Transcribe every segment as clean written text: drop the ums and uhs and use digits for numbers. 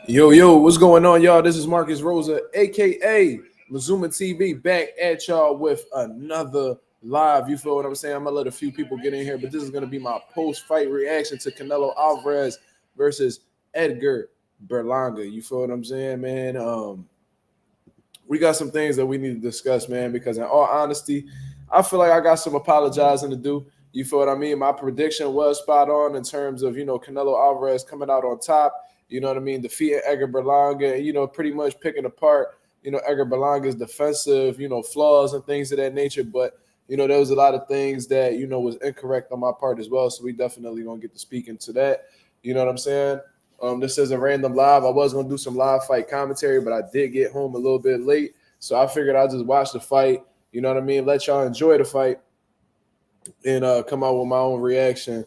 Yo, what's going on, y'all? This is Marcus Rosa, aka Mazuma TV, back at y'all with another live. You feel what I'm saying? I'm gonna let a few people get in here, but this is gonna be my post-fight reaction to Canelo Alvarez versus Edgar Berlanga. You feel what I'm saying, man? We got some things that we need to discuss, man, because in all honesty, I feel like I got some apologizing to do. You feel what I mean? My prediction was spot on in terms of, Canelo Alvarez coming out on top. You know what I mean? Defeating Edgar Berlanga, pretty much picking apart, Edgar Berlanga's defensive, flaws and things of that nature. But, there was a lot of things that, was incorrect on my part as well. So we definitely going to get to speak into that. You know what I'm saying? This is a random live. I was going to do some live fight commentary, but I did get home a little bit late. So I figured I'll just watch the fight. You know what I mean? Let y'all enjoy the fight and come out with my own reaction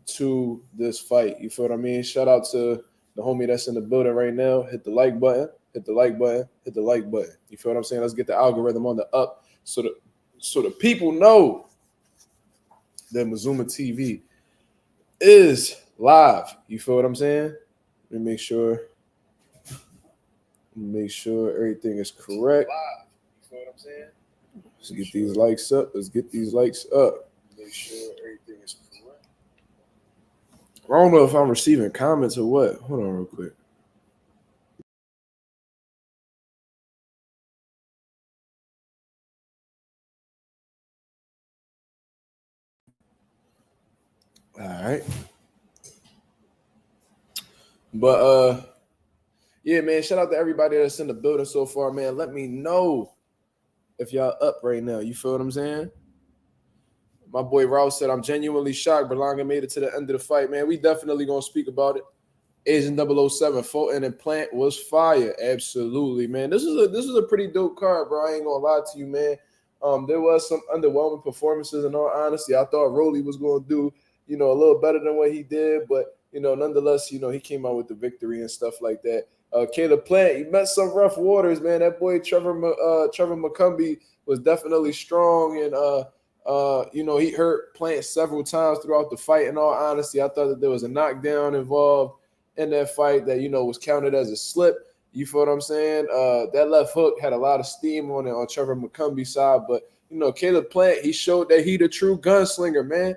to this fight. You feel what I mean? Shout out to the homie that's in the building right now. Hit the like button, hit the like button, hit the like button. You feel what I'm saying? Let's get the algorithm on the up so the people know that Mazuma TV is live. You feel what I'm saying? Let me make sure everything is correct. You feel what I'm saying? Let's get these likes up. Let's get these likes up. Make sure everything is correct. I don't know if I'm receiving comments or what. Hold on real quick. All right. But yeah, man, shout out to everybody that's in the building so far, man. Let me know if y'all up right now. You feel what I'm saying? My boy Rouse said, I'm genuinely shocked Berlanga made it to the end of the fight, man. We definitely going to speak about it. Agent 007, Fulton and Plant was fire. Absolutely, man. This is a pretty dope card, bro. I ain't going to lie to you, man. There was some underwhelming performances, in all honesty. I thought Rolly was going to do, a little better than what he did. But, nonetheless, he came out with the victory and stuff like that. Caleb Plant, he met some rough waters, man. That boy Trevor McCumbee was definitely strong, and he hurt Plant several times throughout the fight. In all honesty, I thought that there was a knockdown involved in that fight that was counted as a slip. You feel what I'm saying? That left hook had a lot of steam on it on Trevor McCumbie's side, but Caleb Plant, he showed that he the true gunslinger, man.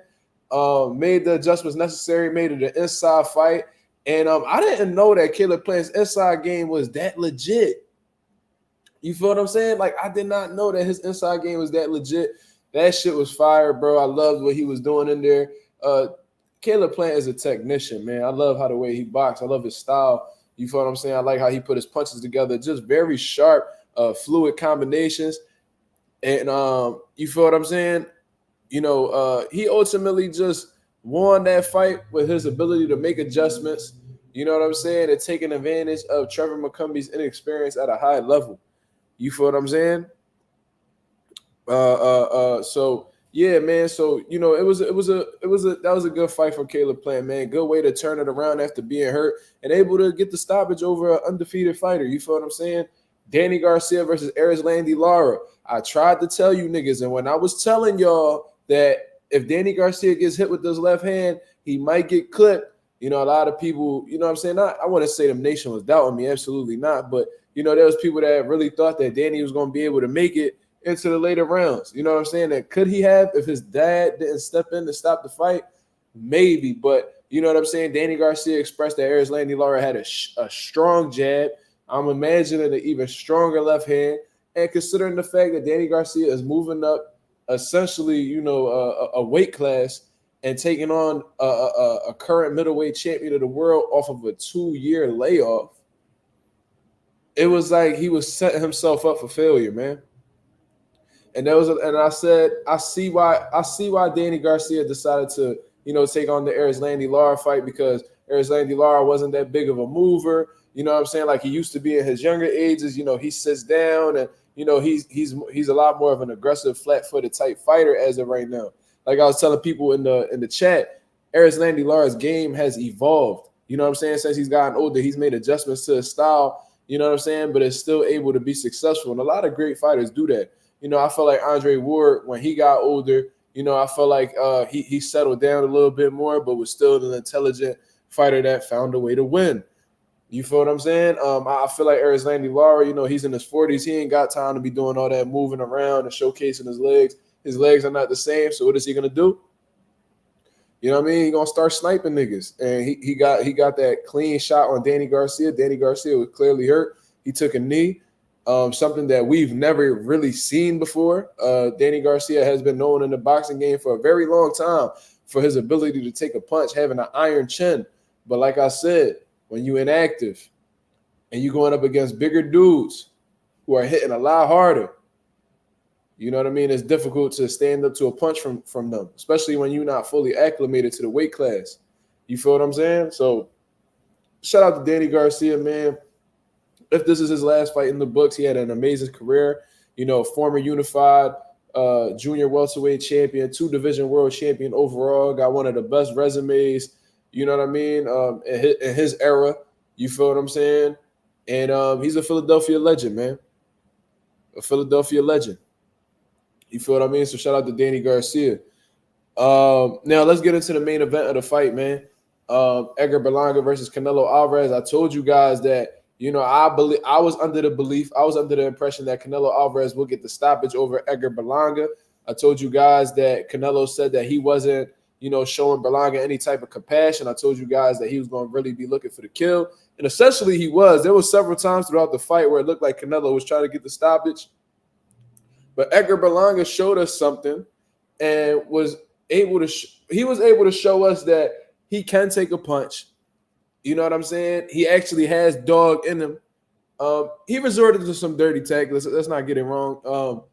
Made the adjustments necessary, made it an inside fight. And I didn't know that Caleb Plant's inside game was that legit. You feel what I'm saying? Like, I did not know that his inside game was that legit. That shit was fire, bro. I loved what he was doing in there. Caleb Plant is a technician, man. I love how the way he boxed. I love his style. You feel what I'm saying? I like how he put his punches together. Just very sharp, fluid combinations. And you feel what I'm saying? He ultimately just won that fight with his ability to make adjustments. You know what I'm saying? And taking advantage of Trevor McCumbie's inexperience at a high level. You feel what I'm saying? So yeah, man. So that was a good fight for Caleb Plant, man. Good way to turn it around after being hurt and able to get the stoppage over an undefeated fighter. You feel what I'm saying? Danny Garcia versus Erislandy Lara. I tried to tell you niggas, and when I was telling y'all that if Danny Garcia gets hit with this left hand, he might get clipped. A lot of people, what I'm saying? I want to say the nation was doubting me. Absolutely not. But, there was people that really thought that Danny was going to be able to make it into the later rounds. You know what I'm saying? That could he have if his dad didn't step in to stop the fight? Maybe. But, you know what I'm saying? Danny Garcia expressed that Erislandy Lara had a strong jab. I'm imagining an even stronger left hand. And considering the fact that Danny Garcia is moving up essentially, a weight class and taking on a current middleweight champion of the world off of a 2-year layoff, it was like he was setting himself up for failure, man. And I said, I see why Danny Garcia decided to, take on the Erislandy Lara fight, because Erislandy Lara wasn't that big of a mover. You know what I'm saying? Like he used to be in his younger ages. He sits down and he's a lot more of an aggressive, flat-footed type fighter as of right now. Like I was telling people in the chat, Erislandy Lara's game has evolved. You know what I'm saying? Since he's gotten older, he's made adjustments to his style. You know what I'm saying? But is still able to be successful. And a lot of great fighters do that. I feel like Andre Ward, when he got older, I feel like he settled down a little bit more, but was still an intelligent fighter that found a way to win. You feel what I'm saying? I feel like Erislandy Lara, he's in his 40s. He ain't got time to be doing all that moving around and showcasing his legs. His legs are not the same. So what is he gonna do? You know what I mean? He gonna start sniping niggas. And he got that clean shot on Danny Garcia. Danny Garcia was clearly hurt. He took a knee. Something that we've never really seen before. Danny Garcia has been known in the boxing game for a very long time for his ability to take a punch, having an iron chin. But like I said, when you're inactive and you're going up against bigger dudes who are hitting a lot harder, you know what I mean? It's difficult to stand up to a punch from them, especially when you're not fully acclimated to the weight class. You feel what I'm saying? So shout out to Danny Garcia, man. If this is his last fight in the books, he had an amazing career. Former unified junior welterweight champion, 2-division world champion overall, got one of the best resumes, you know what I mean, in his era. You feel what I'm saying? And he's a Philadelphia legend, man. A Philadelphia legend. You feel what I mean? So shout out to Danny Garcia. Now let's get into the main event of the fight, man. Edgar Berlanga versus Canelo Alvarez. I told you guys that, I was under the impression that Canelo Alvarez will get the stoppage over Edgar Berlanga. I told you guys that Canelo said that he wasn't, showing Berlanga any type of compassion. I told you guys that he was going to really be looking for the kill. And essentially he was. There was several times throughout the fight where it looked like Canelo was trying to get the stoppage. But Edgar Berlanga showed us something and was able to show us that he can take a punch. You know what I'm saying? He actually has dog in him. He resorted to some dirty tactics. Let's not get it wrong.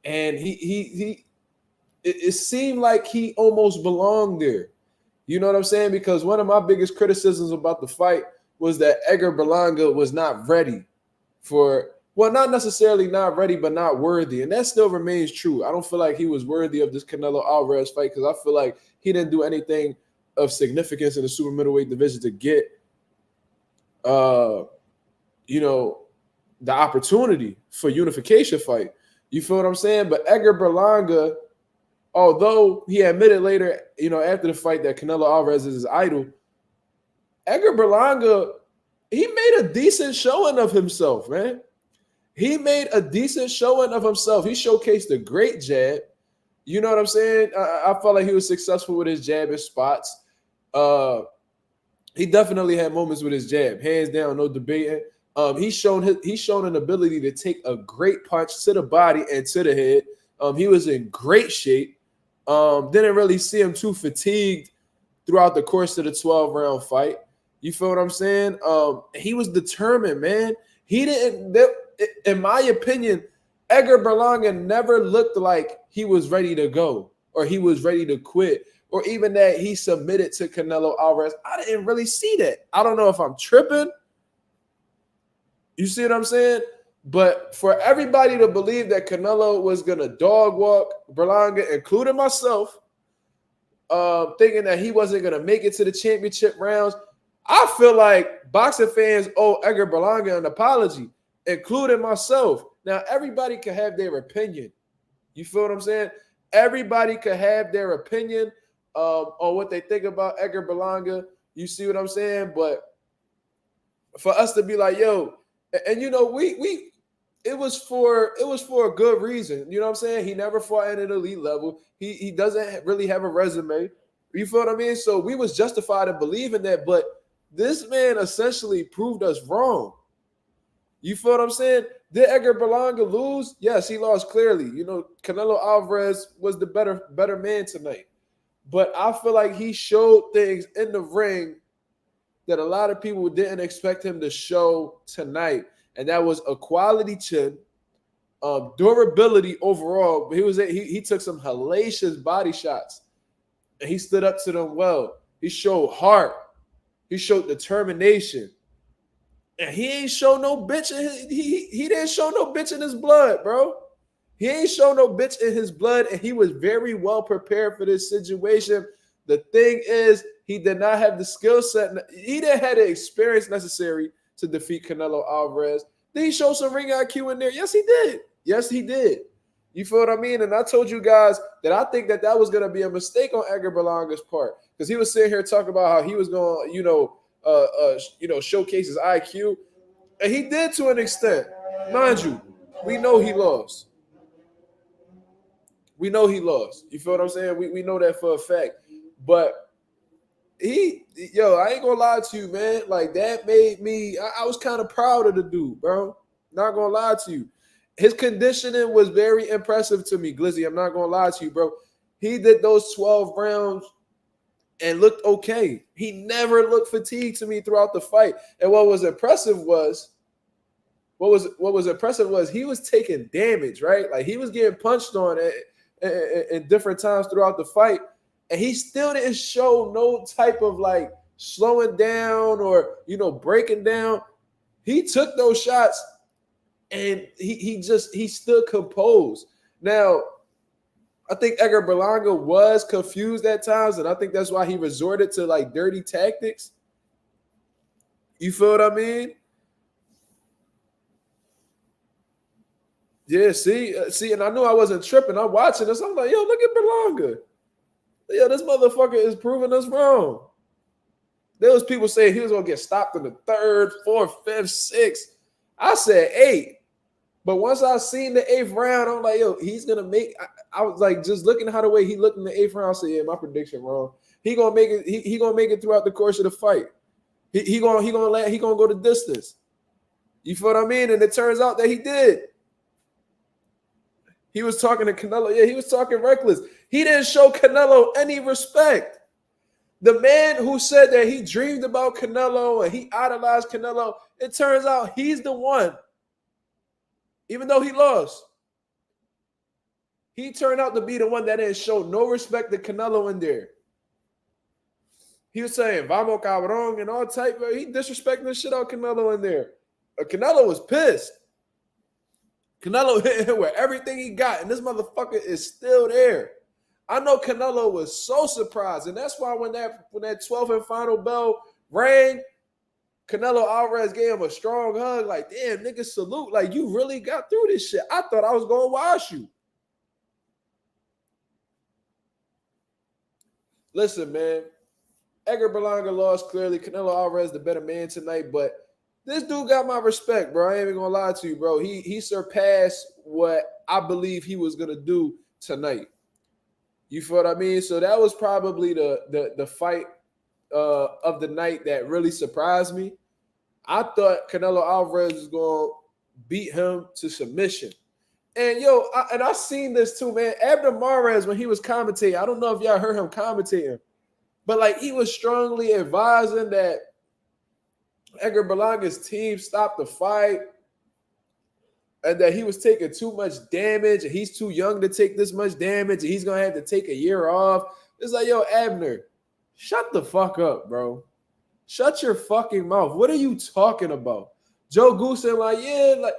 And it seemed like he almost belonged there. You know what I'm saying? Because one of my biggest criticisms about the fight was that Edgar Berlanga was not ready for, well, not necessarily not ready, but not worthy. And that still remains true. I don't feel like he was worthy of this Canelo Alvarez fight because I feel like he didn't do anything of significance in the super middleweight division to get, the opportunity for unification fight. You feel what I'm saying? But Edgar Berlanga, although he admitted later, after the fight that Canelo Alvarez is his idol, Edgar Berlanga, he made a decent showing of himself, man. He made a decent showing of himself. He showcased a great jab. You know what I'm saying? I felt like he was successful with his jab in spots. He definitely had moments with his jab, hands down, no debating. He's shown an ability to take a great punch to the body and to the head. He was in great shape. Didn't really see him too fatigued throughout the course of the 12-round fight. You feel what I'm saying? He was determined, man. He didn't, in my opinion, Edgar Berlanga never looked like he was ready to go or he was ready to quit or even that he submitted to Canelo Alvarez. I didn't really see that. I don't know if I'm tripping. You see what I'm saying? But for everybody to believe that Canelo was going to dog walk Berlanga, including myself, thinking that he wasn't going to make it to the championship rounds, I feel like boxing fans owe Edgar Berlanga an apology, including myself. Now, everybody can have their opinion. You feel what I'm saying? Everybody can have their opinion on what they think about Edgar Berlanga. You see what I'm saying? But for us to be like, yo, and it was for a good reason. You know what I'm saying? He never fought at an elite level. He doesn't really have a resume. You feel what I mean? So we was justified in believing that, but this man essentially proved us wrong. You feel what I'm saying? Did Edgar Berlanga lose? Yes, he lost clearly. Canelo Alvarez was the better man tonight. But I feel like he showed things in the ring that a lot of people didn't expect him to show tonight. And that was a quality chin, durability overall. But he took some hellacious body shots. And he stood up to them well. He showed heart. He showed determination. And he ain't show no bitch he didn't show no bitch in his blood, bro. He ain't show no bitch in his blood, and he was very well prepared for this situation. The thing is, he did not have the skill set. He didn't have the experience necessary to defeat Canelo Alvarez. Did he show some ring IQ in there? Yes, he did. Yes, he did. You feel what I mean? And I told you guys that I think that was going to be a mistake on Edgar Berlanga's part because he was sitting here talking about how he was going, showcase his IQ, and he did to an extent. Mind you, we know he lost. We know he lost. You feel what I'm saying? We know that for a fact. But I ain't gonna lie to you, man. Like that made me. I was kind of proud of the dude, bro. Not gonna lie to you. His conditioning was very impressive to me, Glizzy. I'm not gonna lie to you, bro. He did those 12 rounds and looked okay. He never looked fatigued to me throughout the fight. And what was impressive was he was taking damage, right? Like he was getting punched on in different times throughout the fight, and he still didn't show no type of like slowing down or breaking down. He took those shots and he stood composed. Now, I think Edgar Berlanga was confused at times, and I think that's why he resorted to like dirty tactics. You feel what I mean? Yeah, see, and I knew I wasn't tripping. I'm watching this. I'm like, yo, look at Berlanga. Yo, this motherfucker is proving us wrong. There was people saying he was going to get stopped in the 3rd, 4th, 5th, 6th. I said 8. But once I seen the 8th round, I'm like, yo, he's going to make – I was like just looking how the way he looked in the 8th round. I said, yeah, my prediction wrong. He going to make it. He going to make it throughout the course of the fight. He going to go the distance. You feel what I mean? And it turns out that he did. He was talking to Canelo. Yeah, he was talking reckless. He didn't show Canelo any respect. The man who said that he dreamed about Canelo and he idolized Canelo, it turns out he's the one. Even though he lost, he turned out to be the one that didn't show no respect to Canelo in there. He was saying, vamos cabrón and all type of, he disrespecting the shit out of Canelo in there. Canelo was pissed. Canelo hit him with everything he got, and this motherfucker is still there. I know Canelo was so surprised, and that's why when that 12th and final bell rang, Canelo Alvarez gave him a strong hug, like, damn, nigga, salute. Like, you really got through this shit. I thought I was going to wash you. Listen, man, Edgar Berlanga lost clearly. Canelo Alvarez the better man tonight, but this dude got my respect, bro. I ain't even going to lie to you, bro. He surpassed what I believe he was going to do tonight. You feel what I mean? So that was probably the fight of the night that really surprised me. I thought Canelo Alvarez was going to beat him to submission. And, I seen this too, man. Abner Mares, when he was commentating, I don't know if y'all heard him commentating, but, like, he was strongly advising that Edgar Berlanga's team stopped the fight and that he was taking too much damage and he's too young to take this much damage and he's going to have to take a year off. It's like, yo, Abner, shut the fuck up, bro. Shut your fucking mouth. What are you talking about? Joe Goosen, like, yeah, like,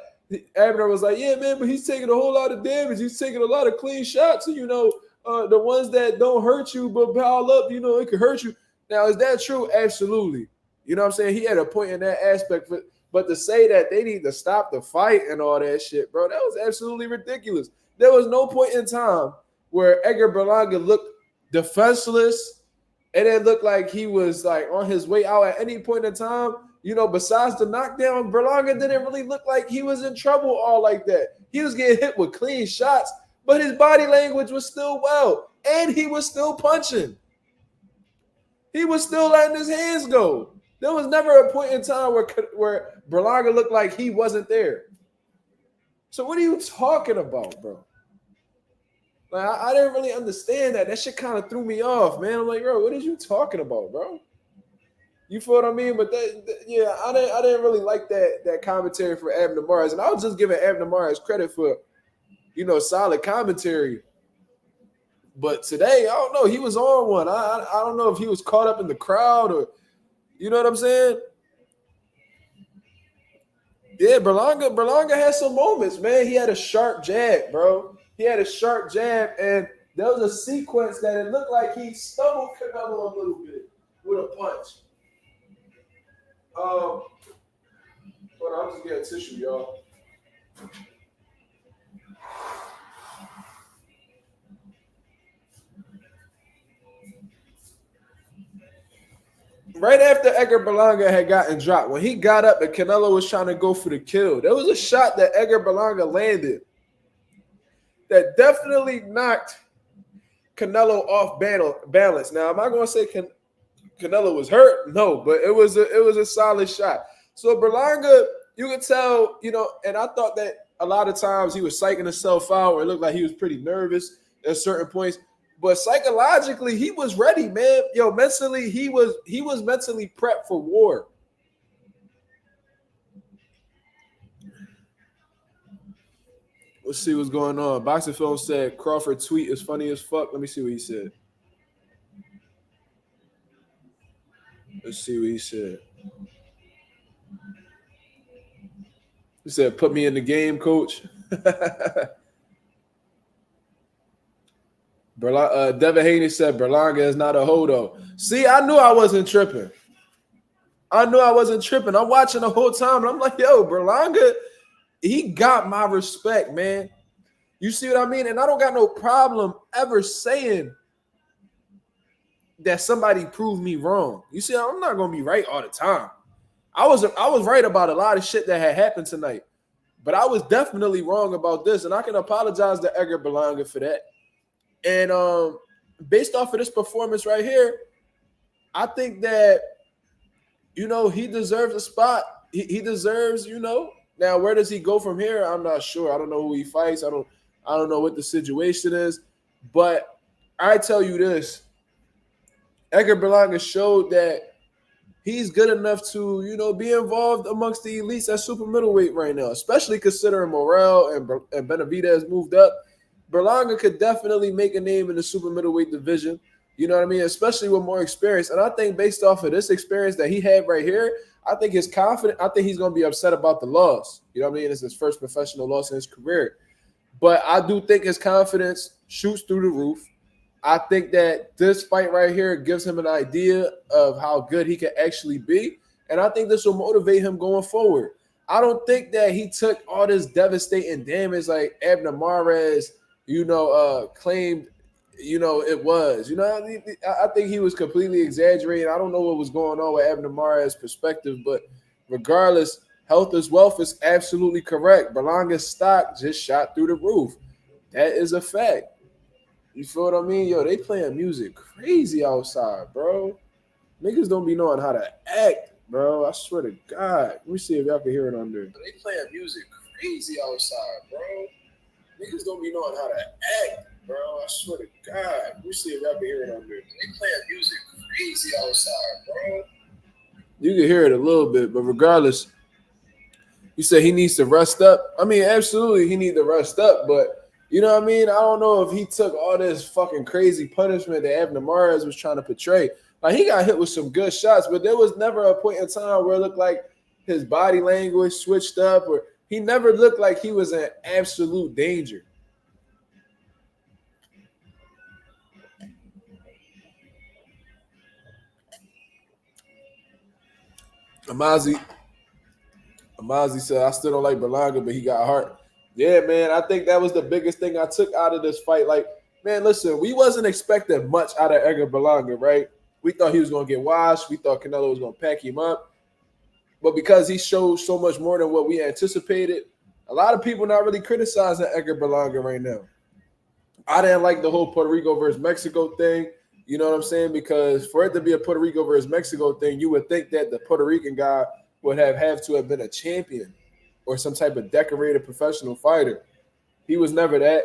Abner was like, yeah, man, but he's taking a whole lot of damage. He's taking a lot of clean shots. And, the ones that don't hurt you but pile up, it could hurt you. Now, is that true? Absolutely. You know what I'm saying? He had a point in that aspect. But to say that they need to stop the fight and all that shit, bro, that was absolutely ridiculous. There was no point in time where Edgar Berlanga looked defenseless and it looked like he was like on his way out at any point in time. Besides the knockdown, Berlanga didn't really look like he was in trouble all like that. He was getting hit with clean shots, but his body language was still well, and he was still punching. He was still letting his hands go. There was never a point in time where Berlanga looked like he wasn't there. So what are you talking about, bro? Like, I didn't really understand that. That shit kind of threw me off, man. I'm like, bro, what are you talking about, bro? You feel what I mean? But I didn't really like that commentary for Abner Mares. And I was just giving Abner Mares credit for, solid commentary. But today, I don't know. He was on one. I don't know if he was caught up in the crowd or, you know what I'm saying? Yeah, Berlanga had some moments, man. He had a sharp jab, bro. He had a sharp jab, and there was a sequence that it looked like he stumbled Canelo a little bit with a punch. Hold on, I'm just getting tissue, y'all. right after Edgar Berlanga had gotten dropped, when he got up and Canelo was trying to go for the kill, there was a shot that Edgar Berlanga landed that definitely knocked Canelo off balance. Now, am I going to say Canelo was hurt? No, but it was a solid shot. So Berlanga, you could tell, and I thought that a lot of times he was psyching himself out, or it looked like he was pretty nervous at certain points. But psychologically, he was ready, man. Mentally, he was mentally prepped for war. Let's see what's going on. Boxing Film said Crawford tweet is funny as fuck. Let me see what he said. Let's see what he said. He said, "Put me in the game, coach." Devin Haney said Berlanga is not a hodo. See, I knew I wasn't tripping. I'm watching the whole time, and I'm like, yo, Berlanga, he got my respect, man. You see what I mean? And I don't got no problem ever saying that somebody proved me wrong. You see, I'm not going to be right all the time. I was right about a lot of shit that had happened tonight, but I was definitely wrong about this, and I can apologize to Edgar Berlanga for that. And based off of this performance right here, I think that, he deserves a spot. He deserves, Now, where does he go from here? I'm not sure. I don't know who he fights. I don't know what the situation is. But I tell you this, Edgar Berlanga showed that he's good enough to, be involved amongst the elites at super middleweight right now, especially considering Morrell and Benavidez moved up. Berlanga could definitely make a name in the super middleweight division. You know what I mean? Especially with more experience. And I think based off of this experience that he had right here, I think he's confident. I think he's going to be upset about the loss. You know what I mean? It's his first professional loss in his career. But I do think his confidence shoots through the roof. I think that this fight right here gives him an idea of how good he can actually be. And I think this will motivate him going forward. I don't think that he took all this devastating damage like Abner Mares, claimed, it was. I think he was completely exaggerating. I don't know what was going on with Abner Mares' perspective, but regardless, health is wealth is absolutely correct. Berlanga's stock just shot through the roof. That is a fact. You feel what I mean? Yo, they playing music crazy outside, bro. Niggas don't be knowing how to act, bro. I swear to God. Let me see if y'all can hear it under. They playing music crazy outside, bro. Niggas don't be knowing how to act, bro. I swear to God. Let me see if y'all can hear it under. They playing music crazy outside, bro. You can hear it a little bit, but regardless, you said he needs to rest up. I mean, absolutely, he needs to rest up, but you know what I mean? I don't know if he took all this fucking crazy punishment that Abner Mares was trying to portray. Like, he got hit with some good shots, but there was never a point in time where it looked like his body language switched up, or he never looked like he was in absolute danger. Amazi said, I still don't like Berlanga, but he got heart. Yeah, man, I think that was the biggest thing I took out of this fight. Like, man, listen, we wasn't expecting much out of Edgar Berlanga, right? We thought he was going to get washed. We thought Canelo was going to pack him up. But because he showed so much more than what we anticipated, a lot of people not really criticizing Edgar Berlanga right now. I didn't like the whole Puerto Rico versus Mexico thing. You know what I'm saying? Because for it to be a Puerto Rico versus Mexico thing, you would think that the Puerto Rican guy would have to have been a champion or some type of decorated professional fighter. He was never that.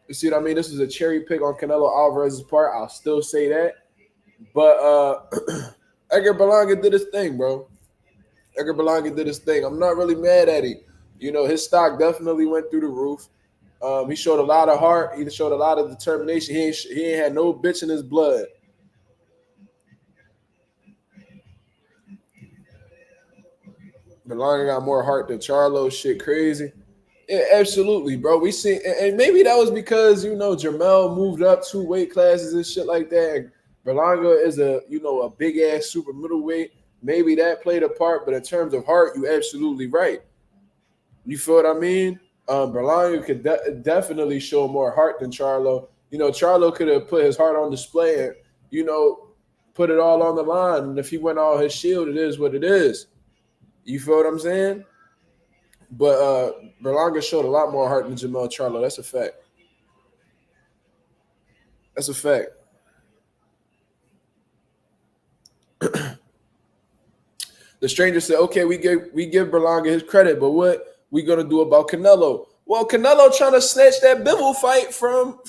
You see what I mean? This was a cherry pick on Canelo Alvarez's part. I'll still say that. But Edgar Berlanga did his thing, bro. Edgar Berlanga did his thing. I'm not really mad at him. His stock definitely went through the roof. He showed a lot of heart. He showed a lot of determination. He ain't had no bitch in his blood. Berlanga got more heart than Charlo. Shit crazy. Yeah, absolutely, bro. We see, and maybe that was because, Jermell moved up 2 weight classes and shit like that. And Berlanga is a big ass super middleweight. Maybe that played a part, but in terms of heart, you absolutely right. You feel what I mean? Berlanga could definitely show more heart than Charlo. Charlo could have put his heart on display and, put it all on the line. And if he went all his shield, it is what it is. You feel what I'm saying? But Berlanga showed a lot more heart than Jermell Charlo. That's a fact. That's a fact. The stranger said, okay, we give Berlanga his credit, but what we gonna do about Canelo? Well, Canelo trying to snatch that Bivol fight from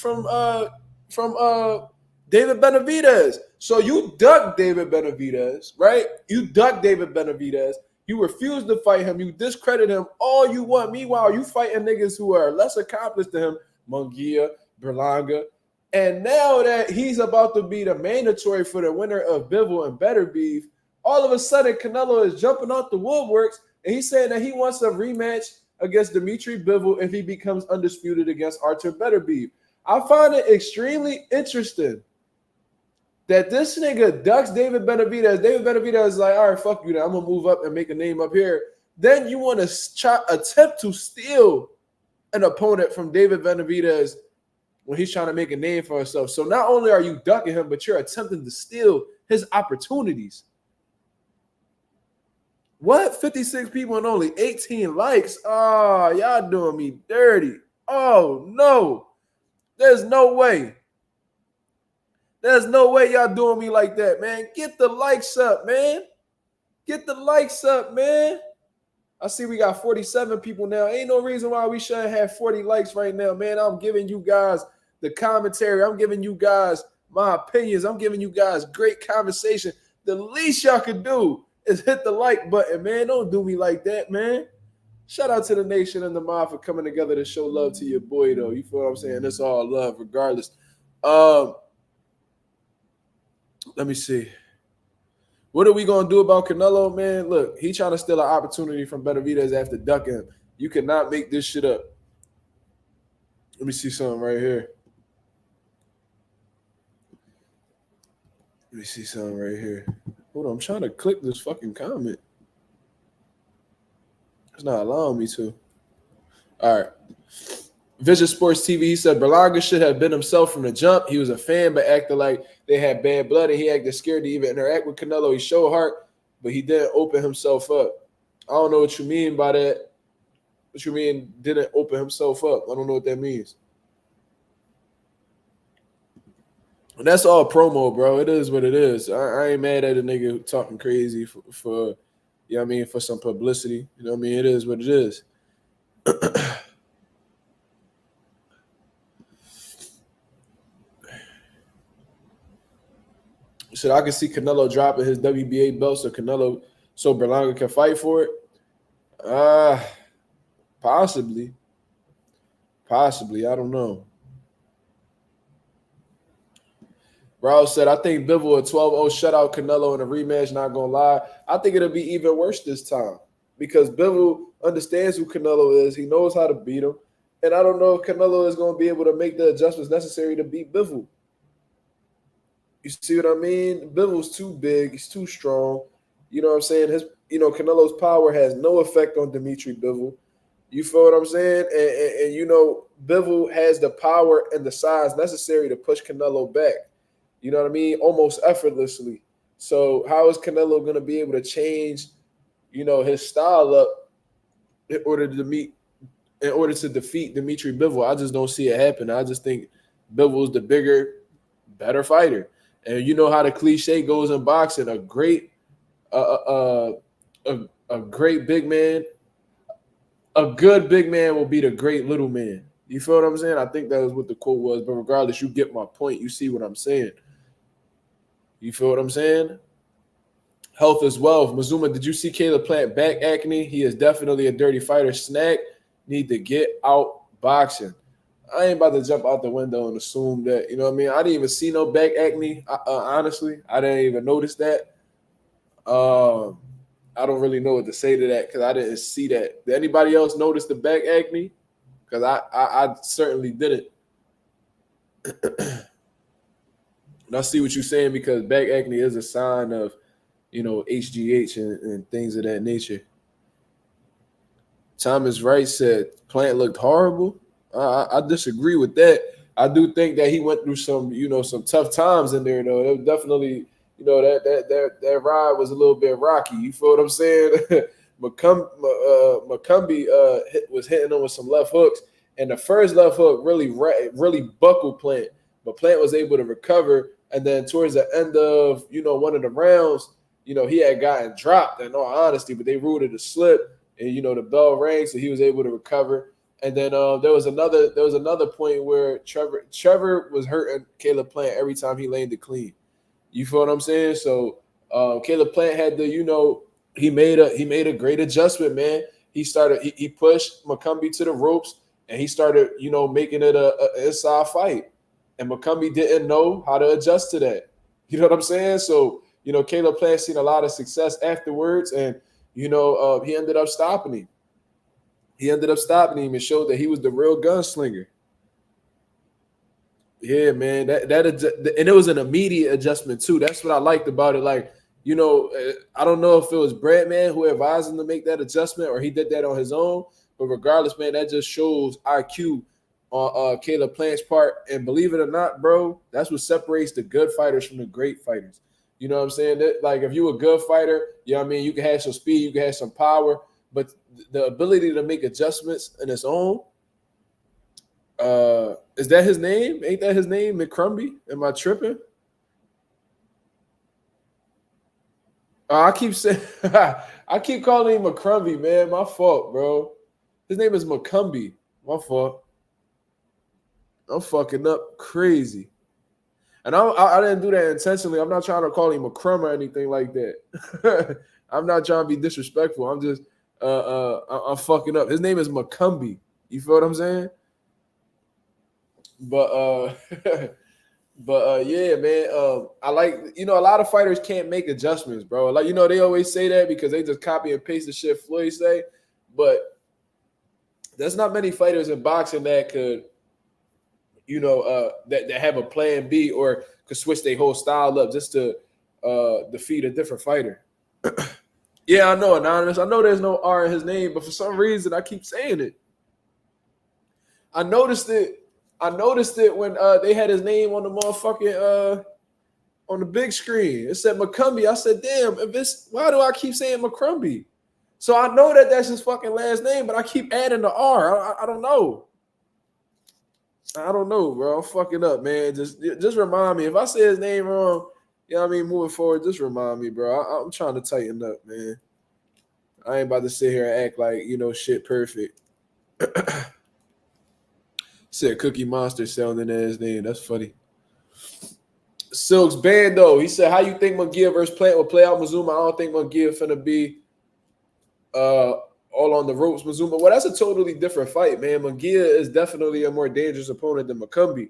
David Benavidez. So you ducked David Benavidez, right? You ducked David Benavidez. You refuse to fight him. You discredit him all you want. Meanwhile, you fighting niggas who are less accomplished than him, Munguia, Berlanga. And now that he's about to be the mandatory for the winner of Bivol and Better Beef, all of a sudden Canelo is jumping off the woodworks and he's saying that he wants a rematch against Dimitri Bivol if he becomes undisputed against Artur Beterbiev. I find it extremely interesting that this nigga ducks David Benavidez. David Benavidez is like, all right, fuck you now. I'm going to move up and make a name up here. Then you want to attempt to steal an opponent from David Benavidez when he's trying to make a name for himself. So not only are you ducking him, but you're attempting to steal his opportunities. What? 56 people and only 18 likes? Oh, y'all doing me dirty. Oh, no. There's no way. There's no way y'all doing me like that, man. Get the likes up, man. Get the likes up, man. I see we got 47 people now. Ain't no reason why we shouldn't have 40 likes right now, man. I'm giving you guys the commentary. I'm giving you guys my opinions. I'm giving you guys great conversation. The least y'all could do is hit the like button, man. Don't do me like that, man. Shout out to the nation and the mob for coming together to show love to your boy, though. You feel what I'm saying? It's all love, regardless. Let me see. What are we going to do about Canelo, man? Look, he trying to steal an opportunity from Benavidez after ducking him. You cannot make this shit up. Let me see something right here. Let me see something right here. Hold on, I'm trying to click this fucking comment. It's not allowing me to. All right. Vision Sports TV, he said Berlanga should have been himself from the jump. He was a fan, but acted like they had bad blood, and he acted scared to even interact with Canelo. He showed heart, but he didn't open himself up. I don't know what you mean by that. What you mean didn't open himself up? I don't know what that means. And that's all promo, bro. It is what it is. I ain't mad at a nigga talking crazy for you know what I mean, for some publicity. You know what I mean? It is what it is. So I can see Canelo dropping his WBA belt so Berlanga can fight for it. Possibly. I don't know. Raul said, I think Bivol a 12-0 shutout Canelo in a rematch, not going to lie. I think it'll be even worse this time because Bivol understands who Canelo is. He knows how to beat him. And I don't know if Canelo is going to be able to make the adjustments necessary to beat Bivol. You see what I mean? Bivol's too big. He's too strong. You know what I'm saying? Canelo's power has no effect on Dimitri Bivol. You feel what I'm saying? And Bivol has the power and the size necessary to push Canelo back. You know what I mean? Almost effortlessly. So how is Canelo going to be able to change, his style up in order to defeat Dimitri Bivol? I just don't see it happen. I just think Bivol's the bigger, better fighter. And you know how the cliche goes in boxing: a great big man, a good big man will beat a great little man. You feel what I'm saying? I think that was what the quote was. But regardless, you get my point. You see what I'm saying? You feel what I'm saying? Health is wealth. Mazuma, did you see Caleb Plant back acne? He is definitely a dirty fighter. Snack need to get out boxing. I ain't about to jump out the window and assume that, you know what I mean? I didn't even see no back acne, honestly. I didn't even notice that. I don't really know what to say to that because I didn't see that. Did anybody else notice the back acne? Because I certainly didn't. And I see what you're saying because back acne is a sign of, HGH and things of that nature. Thomas Wright said Plant looked horrible. I disagree with that. I do think that he went through some tough times in there, though. It was definitely, that ride was a little bit rocky. You feel what I'm saying? McCumbee was hitting him with some left hooks, and the first left hook really buckled Plant, but Plant was able to recover. And then towards the end of one of the rounds, he had gotten dropped. In all honesty, but they ruled it a slip, and the bell rang, so he was able to recover. And then there was another point where Trevor was hurting Caleb Plant every time he landed clean. You feel what I'm saying? So Caleb Plant had to, he made a great adjustment, man. He pushed McCumbee to the ropes, and he started, making it a inside fight. And McCumbee didn't know how to adjust to that. You know what I'm saying? So, Caleb Plant seen a lot of success afterwards, and he ended up stopping him. He ended up stopping him and showed that he was the real gunslinger. Yeah, man. And it was an immediate adjustment too. That's what I liked about it. Like, I don't know if it was Bradman who advised him to make that adjustment or he did that on his own. But regardless, man, that just shows IQ on Caleb Plant's part. And believe it or not, bro, that's what separates the good fighters from the great fighters. You know what I'm saying? That, like, if you're a good fighter, you can have some speed, you can have some power, but the ability to make adjustments in its own, is that his name? Ain't that his name, McCrumbie? Am I tripping? I keep saying I keep calling him McCrumbie, man. My fault, bro. His name is McCumbee. My fault. I'm fucking up crazy. And I didn't do that intentionally. I'm not trying to call him a crumb or anything like that. I'm not trying to be disrespectful. I'm just I'm fucking up. His name is McCumbee. You feel what I'm saying? But yeah, man. I like, a lot of fighters can't make adjustments, bro. Like, they always say that because they just copy and paste the shit Floyd say. But there's not many fighters in boxing that could, that have a plan B or could switch their whole style up just to defeat a different fighter. Yeah, I know, Anonymous. I know there's no R in his name, but for some reason I keep saying it. I noticed it when they had his name on the motherfucking on the big screen. It said McCumbee. I said, damn, why do I keep saying McCrumbie? So I know that that's his fucking last name, but I keep adding the R. I don't know. I don't know, bro. I'm fucking up, man. Just remind me. If I say his name wrong, moving forward, just remind me, bro. I'm trying to tighten up, man. I ain't about to sit here and act like, shit perfect. Said Cookie Monster sounding at his name. That's funny. Silk's Bando. He said, how you think Munguia versus Plant will play out Mazuma? I don't think Munguia finna be all on the ropes, Mazuma. Well, that's a totally different fight, man. Munguia is definitely a more dangerous opponent than McCumbee.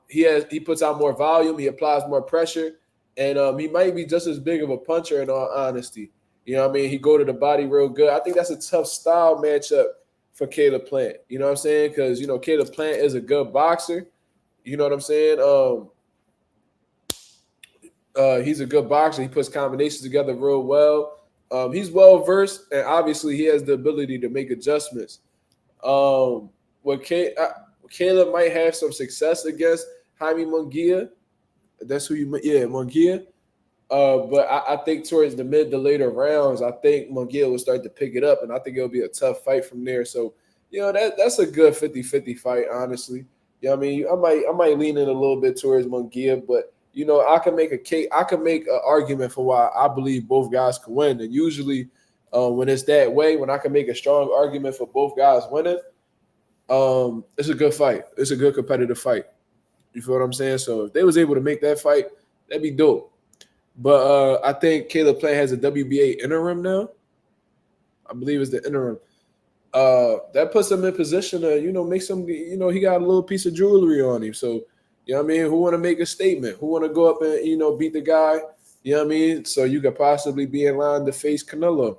He puts out more volume, he applies more pressure, and he might be just as big of a puncher in all honesty. He go to the body real good. I think that's a tough style matchup for Caleb Plant. You know what I'm saying? Because, Caleb Plant is a good boxer. You know what I'm saying? He's a good boxer. He puts combinations together real well. He's well-versed, and obviously he has the ability to make adjustments. Caleb might have some success against Jaime Munguia. That's who Munguia. But I think towards the mid to later rounds, I think Munguia will start to pick it up, and I think it'll be a tough fight from there. So, that's a good 50-50 fight, honestly. I might lean in a little bit towards Munguia, but I can make an argument for why I believe both guys can win. And usually, when it's that way, when I can make a strong argument for both guys winning, it's a good fight. It's a good competitive fight. You feel what I'm saying? So if they was able to make that fight, that'd be dope. But I think Caleb Plant has a WBA interim now. I believe it's the interim. That puts him in position to, make some, he got a little piece of jewelry on him. So, who want to make a statement? Who want to go up and, beat the guy? So you could possibly be in line to face Canelo.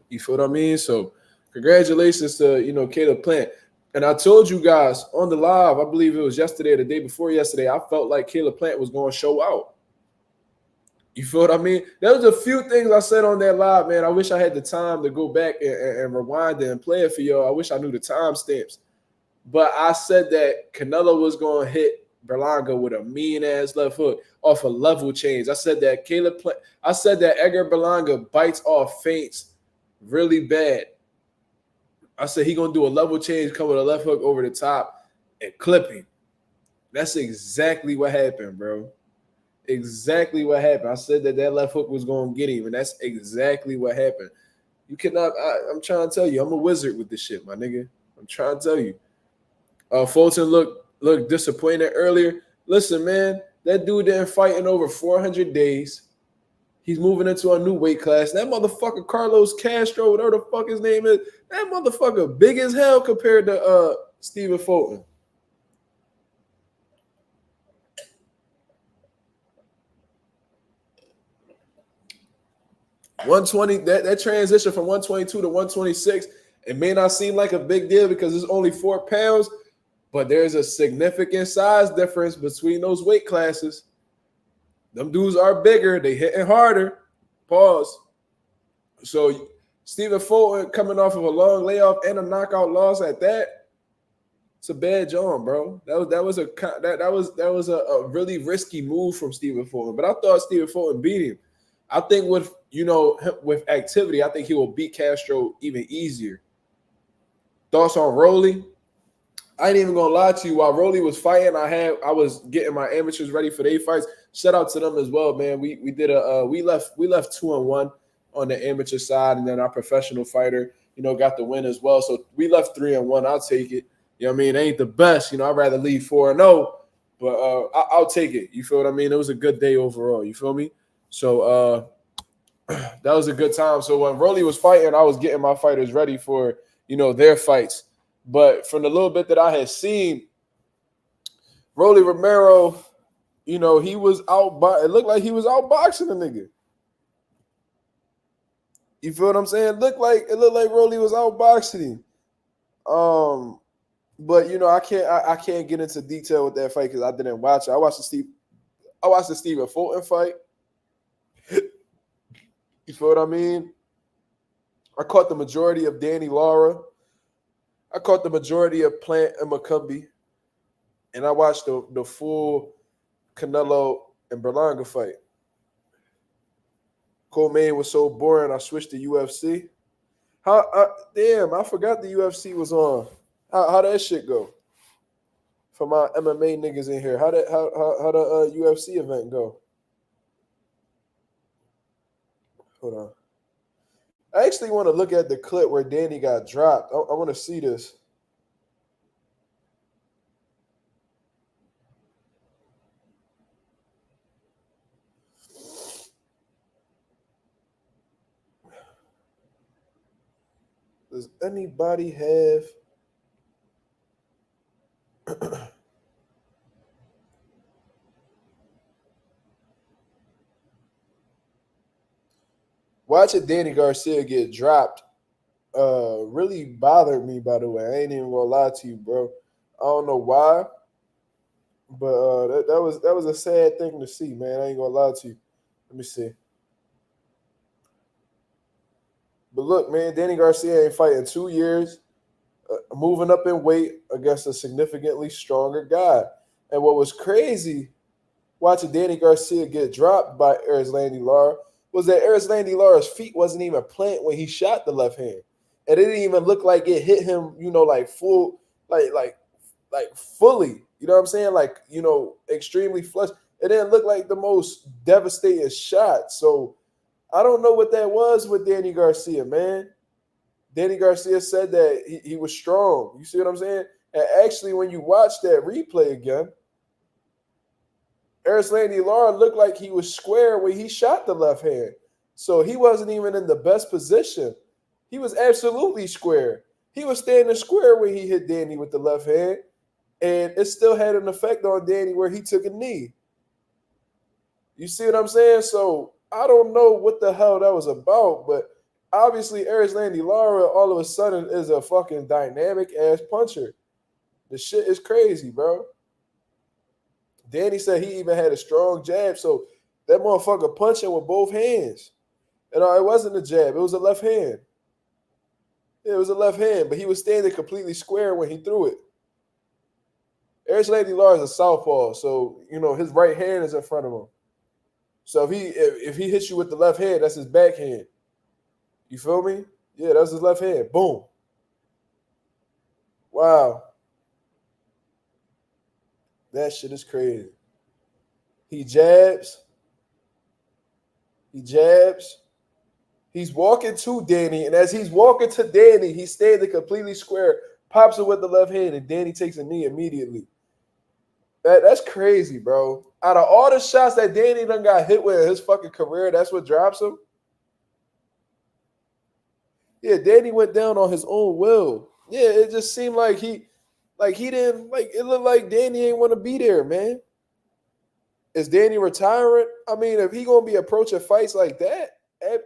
You feel what I mean? So congratulations to, Caleb Plant. And I told you guys on the live, I believe it was yesterday or the day before yesterday, I felt like Caleb Plant was going to show out. You feel what I mean? There was a few things I said on that live, man. I wish I had the time to go back and rewind it and play it for y'all. I wish I knew the timestamps. But I said that Canelo was going to hit Berlanga with a mean ass left hook off a level change. I said that Edgar Berlanga bites off feints really bad. I said he gonna do a level change, come with a left hook over the top and clip him. That's exactly what happened, bro. Exactly what happened. I said that left hook was gonna get him, and that's exactly what happened. You cannot. I'm trying to tell you, I'm a wizard with this shit, my nigga. I'm trying to tell you. Fulton looked disappointed earlier. Listen, man, that dude didn't fight in over 400 days. He's moving into a new weight class. That motherfucker Carlos Castro, whatever the fuck his name is, that motherfucker big as hell compared to Stephen Fulton. That transition from 122 to 126, it may not seem like a big deal because it's only 4 pounds, but there's a significant size difference between those weight classes. Them dudes are bigger. They hitting harder. Pause. So Stephen Fulton coming off of a long layoff and a knockout loss at that, it's a bad job, bro. That was a really risky move from Stephen Fulton. But I thought Stephen Fulton beat him. I think with activity, I think he will beat Castro even easier. Thoughts on Rolly? I ain't even gonna lie to you. While Rolly was fighting, I was getting my amateurs ready for their fights. Shout out to them as well, man. We left 2-1 on the amateur side, and then our professional fighter, got the win as well. So we left 3-1. I'll take it. You know what I mean? It ain't the best. I'd rather leave 4-0, but I'll take it. You feel what I mean? It was a good day overall. You feel me? So that was a good time. So when Rolly was fighting, I was getting my fighters ready for their fights. But from the little bit that I had seen, Rolly Romero, he was it looked like he was outboxing the nigga. You feel what I'm saying? It looked like Rolly was outboxing him. But I can't get into detail with that fight because I didn't watch it. I watched the Stephen Fulton fight. You feel what I mean? I caught the majority of Danny Lara. I caught the majority of Plant and McCumbee. And I watched the full Canelo and Berlanga fight. Coleman was so boring, I switched to UFC. Damn, I forgot the UFC was on. How that shit go? For my MMA niggas in here, how the UFC event go? Hold on. I actually want to look at the clip where Danny got dropped. I want to see this. Does anybody have watching Danny Garcia get dropped really bothered me, by the way. I ain't even gonna lie to you, bro. I don't know why, but that was a sad thing to see, man. I ain't gonna lie to you. Let me see. But look, man, Danny Garcia ain't fighting 2 years, moving up in weight against a significantly stronger guy. And what was crazy watching Danny Garcia get dropped by Erislandy Lara was that Erislandy Lara's feet wasn't even planted when he shot the left hand. And it didn't even look like it hit him, like full, like fully. You know what I'm saying? Like, extremely flush. It didn't look like the most devastating shot. So I don't know what that was with Danny Garcia, man. Danny Garcia said that he was strong. You see what I'm saying? And actually, when you watch that replay again, Erislandy Lara looked like he was square when he shot the left hand. So he wasn't even in the best position. He was absolutely square. He was standing square when he hit Danny with the left hand, and it still had an effect on Danny where he took a knee. You see what I'm saying? So I don't know what the hell that was about, but obviously Erislandy Lara all of a sudden is a fucking dynamic ass puncher. The shit is crazy, bro. Danny said he even had a strong jab, so that motherfucker punching with both hands. And it wasn't a jab, it was a left hand. Yeah, it was a left hand, but he was standing completely square when he threw it. Erislandy Lara is a southpaw, so his right hand is in front of him. So if he hits you with the left hand, that's his backhand. You feel me? Yeah, that's his left hand. Boom. Wow. That shit is crazy. He jabs. He jabs. He's walking to Danny, and as he's walking to Danny, he's standing completely square, pops it with the left hand, and Danny takes a knee immediately. That's crazy, bro. Out of all the shots that Danny done got hit with in his fucking career, that's what drops him. Yeah, Danny went down on his own will. Yeah, it just seemed like he didn't it looked like Danny ain't want to be there, man. Is Danny retiring? I mean, if he gonna be approaching fights like that,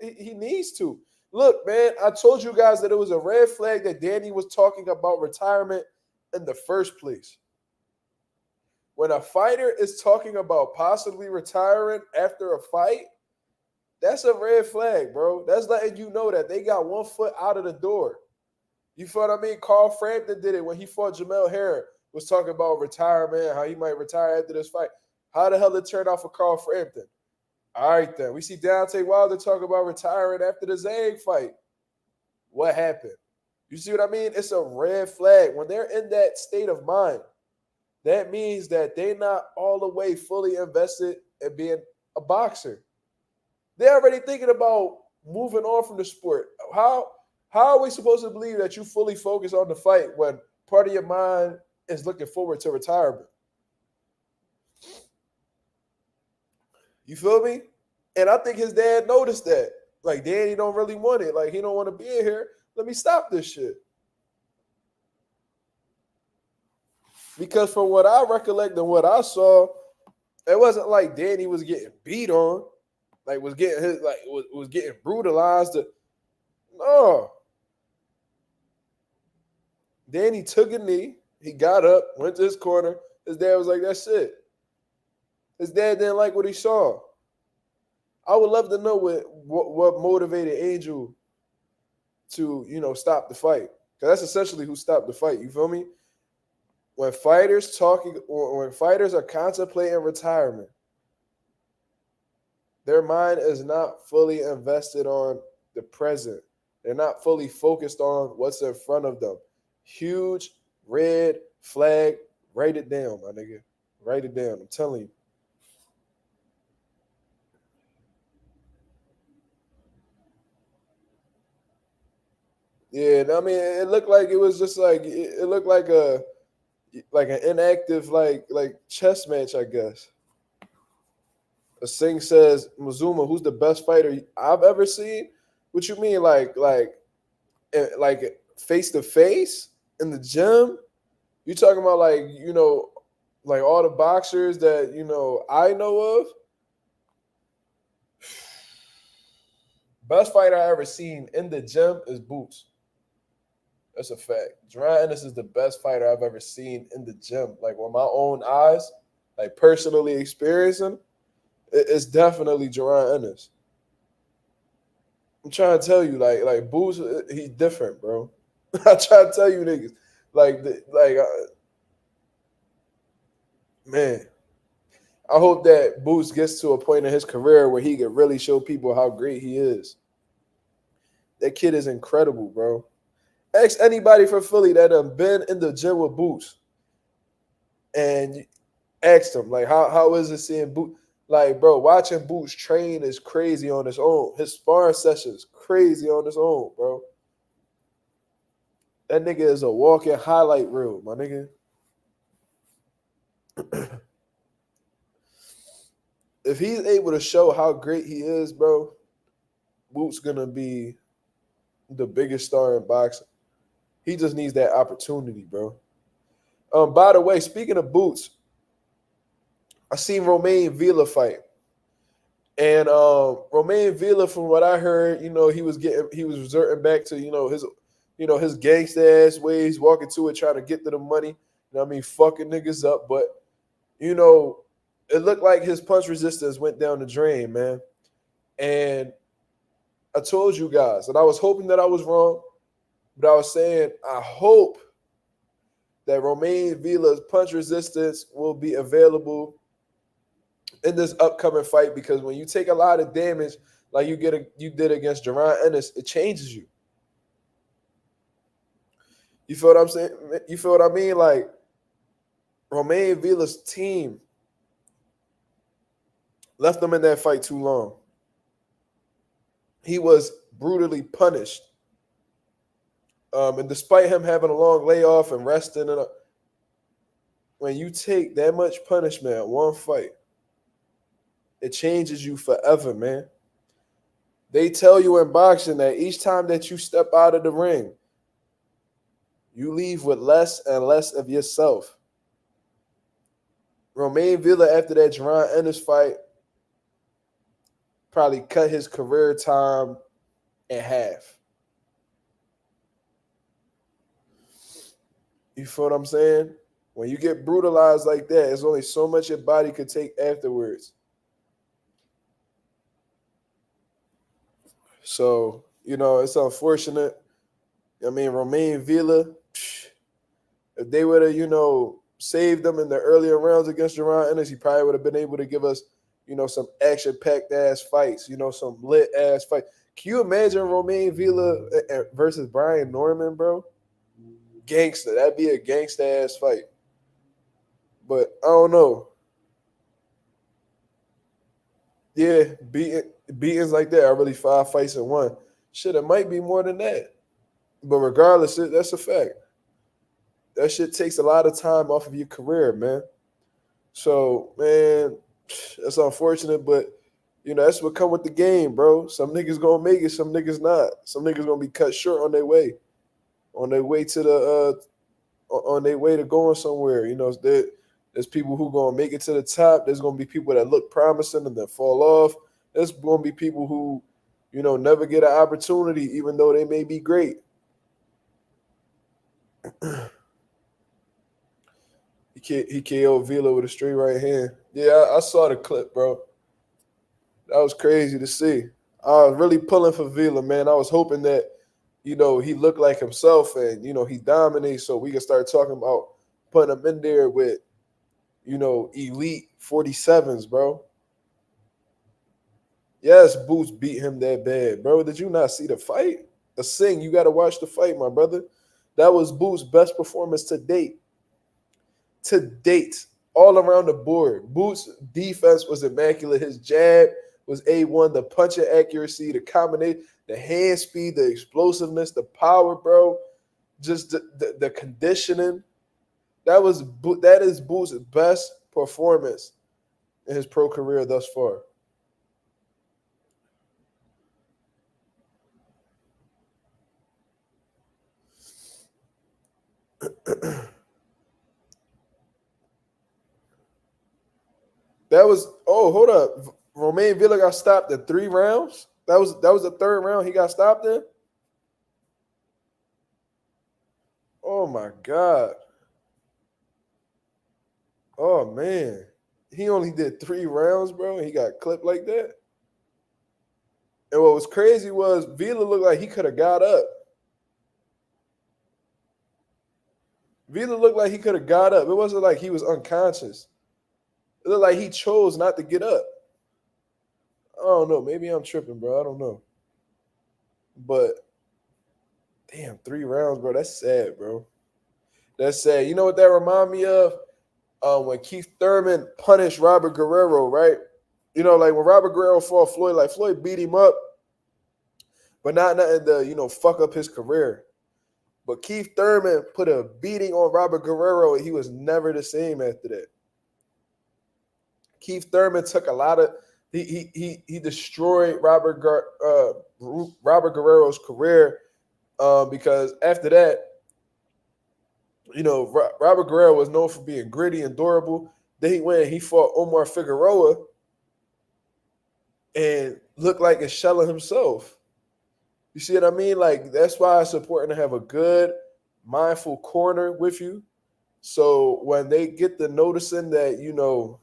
he needs to. Look, man, I told you guys that it was a red flag that Danny was talking about retirement in the first place. When a fighter is talking about possibly retiring after a fight, that's a red flag, bro. That's letting you know that they got one foot out of the door. You feel what I mean? Carl Frampton did it when he fought Jamel Herring, was talking about retirement, how he might retire after this fight. How the hell did it turn out for Carl Frampton? All right, then. We see Deontay Wilder talk about retiring after the Zhang fight. What happened? You see what I mean? It's a red flag. When they're in that state of mind, that means that they're not all the way fully invested in being a boxer. They're already thinking about moving on from the sport. How are we supposed to believe that you fully focus on the fight when part of your mind is looking forward to retirement? You feel me? And I think his dad noticed that. Like, Danny don't really want it. Like, he don't want to be in here. Let me stop this shit. Because from what I recollect and what I saw, it wasn't like Danny was getting beat on. Like, was getting brutalized. No. Danny took a knee. He got up, went to his corner. His dad was like, that's it. His dad didn't like what he saw. I would love to know what motivated Angel to, stop the fight. Because that's essentially who stopped the fight. You feel me? When fighters are contemplating retirement, their mind is not fully invested on the present. They're not fully focused on what's in front of them. Huge red flag. Write it down, my nigga. Write it down. I'm telling you. Yeah, I mean, it looked like it was just like it looked like an inactive like chess match, I guess. A Singh says, Mazuma, who's the best fighter I've ever seen? What you mean, like face to face in the gym? You talking about like all the boxers that I know of? Best fighter I ever seen in the gym is Boots. That's a fact. Jerron Ennis is the best fighter I've ever seen in the gym. Like, with my own eyes, like personally experiencing, it's definitely Jerron Ennis. I'm trying to tell you, like Boots, he's different, bro. I try to tell you niggas, man. I hope that Boots gets to a point in his career where he can really show people how great he is. That kid is incredible, bro. Ask anybody from Philly that have been in the gym with Boots and ask them, like, how is it seeing Boots? Like, bro, watching Boots train is crazy on his own. His sparring sessions crazy on his own, bro. That nigga is a walking highlight reel, my nigga. If he's able to show how great he is, bro, Boots gonna be the biggest star in boxing. He just needs that opportunity, bro. By the way, speaking of Boots, I seen Romain Villa fight. And Romain Villa, from what I heard, he was resorting back to, his gangsta ass ways, walking to it, trying to get to the money. Fucking niggas up. But, it looked like his punch resistance went down the drain, man. And I told you guys, and I was hoping that I was wrong, but I was saying, I hope that Romain Villa's punch resistance will be available in this upcoming fight, because when you take a lot of damage like you did against Jaron Ennis, it changes you. You feel what I'm saying? You feel what I mean? Like, Romain Villa's team left him in that fight too long. He was brutally punished. And despite him having a long layoff and resting, when you take that much punishment in one fight, it changes you forever, man. They tell you in boxing that each time that you step out of the ring, you leave with less and less of yourself. Romain Villa, after that Jaron Ennis fight, probably cut his career time in half. You feel what I'm saying? When you get brutalized like that, there's only so much your body could take afterwards. So, it's unfortunate. I mean, Romain Villa, if they would have, saved them in the earlier rounds against Jaron Ennis, he probably would have been able to give us, some action-packed ass fights, some lit ass fight. Can you imagine Romain Villa versus Brian Norman, bro? Gangster. That'd be a gangster ass fight. But I don't know. Yeah, beatings like that are really 5 fights in one. Shit, it might be more than that. But regardless, that's a fact. That shit takes a lot of time off of your career, man. So, man, that's unfortunate, but that's what come with the game, bro. Some niggas gonna make it, some niggas not. Some niggas gonna be cut short on their way to going somewhere. There's people who gonna make it to the top. There's gonna be people that look promising and then fall off. There's gonna be people who, never get an opportunity, even though they may be great. He KO'd Villa with a straight right hand. Yeah, I saw the clip, bro. That was crazy to see. I was really pulling for Villa, man. I was hoping that, he looked like himself and, he dominates, so we can start talking about putting him in there with, elite 47s, bro. Yes, Boots beat him that bad, bro. Did you not see the fight? You got to watch the fight, my brother. That was Boots' best performance to date. All around the board. Boots' defense was immaculate. His jab was A1. The punching accuracy, the combination, the hand speed, the explosiveness, the power, bro. Just the conditioning. That is Boots' best performance in his pro career thus far. Hold up. Romain Villa got stopped in 3 rounds? That was the 3rd round he got stopped in? Oh my God. Oh man. He only did 3 rounds, bro, and he got clipped like that. And what was crazy was Villa looked like he could have got up. Villa looked like he could have got up. It wasn't like he was unconscious. It looked like he chose not to get up. I don't know. Maybe I'm tripping, bro. I don't know. But, damn, 3 rounds, bro. That's sad, bro. That's sad. You know what that remind me of? When Keith Thurman punished Robert Guerrero, right? Like when Robert Guerrero fought Floyd, like Floyd beat him up, but not nothing to, fuck up his career. But Keith Thurman put a beating on Robert Guerrero, and he was never the same after that. Keith Thurman took a lot of he destroyed Robert Guerrero's career because after that, Robert Guerrero was known for being gritty and durable. Then he went and he fought Omar Figueroa and looked like a shell of himself. You see what I mean? Like, that's why it's important to have a good, mindful corner with you. So when they get the noticing that, you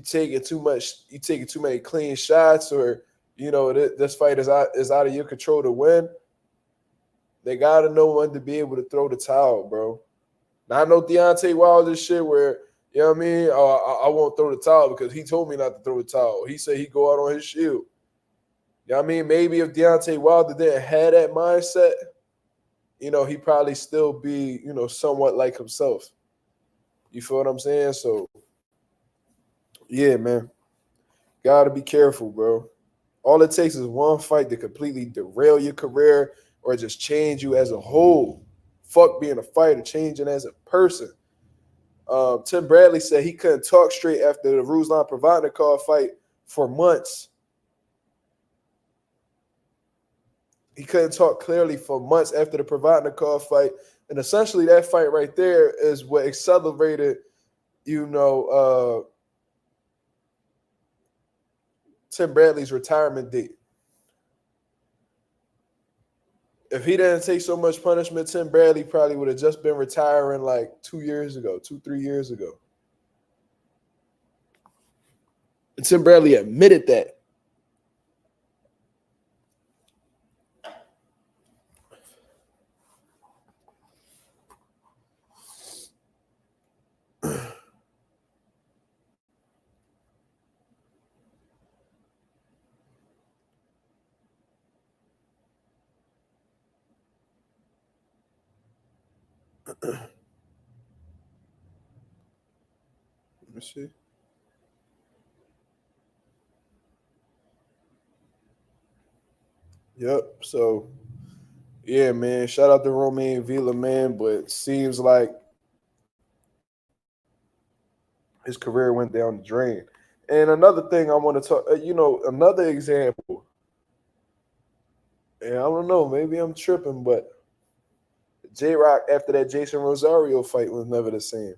taking too many clean shots, or, this fight is out of your control to win, they got to know when to be able to throw the towel, bro. Not no Deontay Wilder shit where, you know what I mean? Oh, I won't throw the towel because he told me not to throw the towel. He said he'd go out on his shield. You know what I mean? Maybe if Deontay Wilder didn't have that mindset, you know, he'd probably still be, you know, somewhat like himself. You feel what I'm saying? So, yeah, man. Gotta be careful, bro. All it takes is one fight to completely derail your career or just change you as a whole. Fuck being a fighter, changing as a person. Tim Bradley said he couldn't talk straight after the Ruslan Provodnikov fight for months. He couldn't talk clearly for months after the Provodnikov fight. And essentially that fight right there is what accelerated, you know, Tim Bradley's retirement date. If he didn't take so much punishment, Tim Bradley probably would have just been retiring like 2 years ago, 3 years ago. And Tim Bradley admitted that. Let me see. Yep. So, yeah, man. Shout out to Romain Villa, man. But it seems like his career went down the drain. And another thing I want to talk, you know, another example. And I don't know, maybe I'm tripping, but J-Rock after that Jason Rosario fight was never the same.